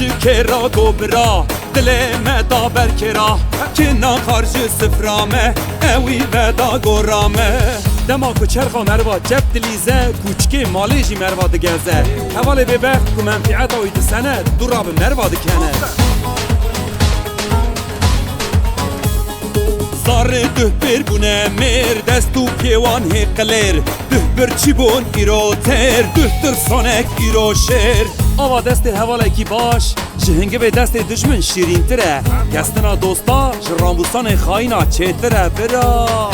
کرا گبرا دل مدا برکرا که نخارج سفرامه اوی ودا گرامه دما کو چرخا مروا جب دلیزه کوچکی مالیجی مروا دگزه حوالی ببخت که منفعت آوید سنه دورا به مروا دکنه زار ده بر بونه مر دستو پیوان هقلر ده بر چی بون ایرو تر ده ترسانک ایرو شر آوا دست حواله کی باش جهنگه به دست دشمن شیرین تره گستنا دوستا جرامبوستان خاینا چه تره برا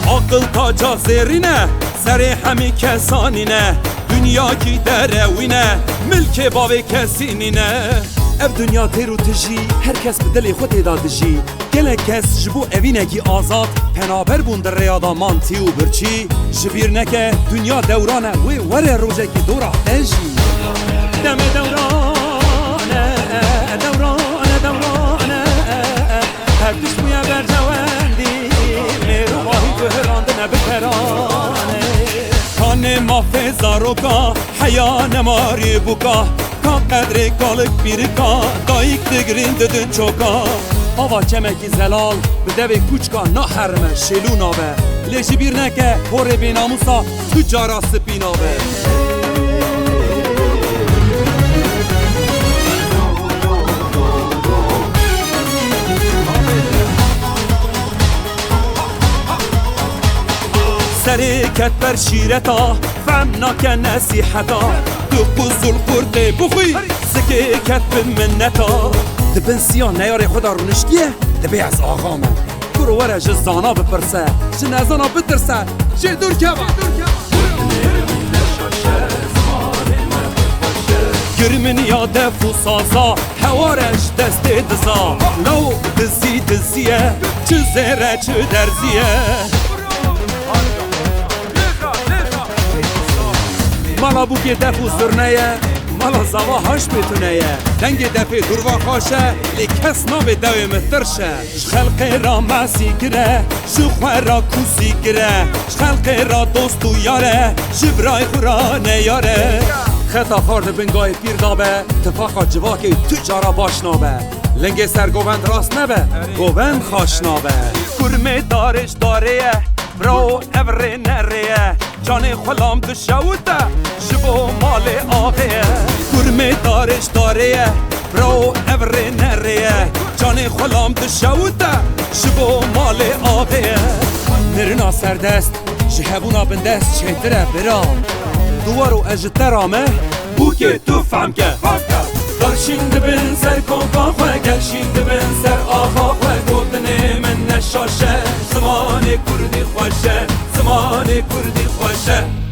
عقل تاجا زرینه سر همی کسانینه دنیا کی دروینه ملک باوی کسینینه اف دنیا تیرو تجی هر کس به دل خود داد جی گله کس جبو اوینگی آزاد پنابر بون در ریادا مانتی و برچی جبیر نکه دنیا دورانه وی وره روزه کی دورا تجی دم دورانه دورانه دورانه هر دشمویا بر جواندی میرو باهی بهراندنه بپرانه کان مافه زاروکا حیا نماری بوکا قدر کالک بیرکا دایک دگرین ددن چوکا آوا چمکی زلال به دوی کوچکا نا حرمه شلو نابه لیشی بیر نکه پور بیناموسا تو جارا سپی نابه سری کت بر شیرتا فهم ناکه نصیحتا تو قزل قرده بخوی سکه کت منتا دبن سیان نیاره خدا رو نشتیه دبی از آقا من برو وره جه زانا بپرسه جه نزانا بترسه جه دور که با گرمین یاده فوسازا هوارش دست دزا لو دزی دزیه چه زهره چه درزیه مالا بوکی دفو سرنیه مالا زوا هاش بتونیه دنگ دفی دروا خاشه لی کس نابه دوی مترشه خلق را مسی گره شخوه را کوسی گره خلق را دوستو یاره جبرای خورا نیاره خطا خارد بنگاه پیر دابه تفاقا جواکی تجارا باش نابه لنگ سر گوبند راست نبه گوبند خاش نابه کرمه دارش داریه برو ابره نریه جان خلام دشوته شبو مال آقیه کرمه دارش داریه برو ابره نریه جان خلام دشوته شبو مال آقیه نرنا سردست جهبونا بندست چهتره برا دوارو اجترامه بو که تو فهمکه گلشین دبن سر کنکان خواه گلشین دبن سر آقا خواه گودنه من نشاشه زمان کردی خوشه زمان کردی خوشه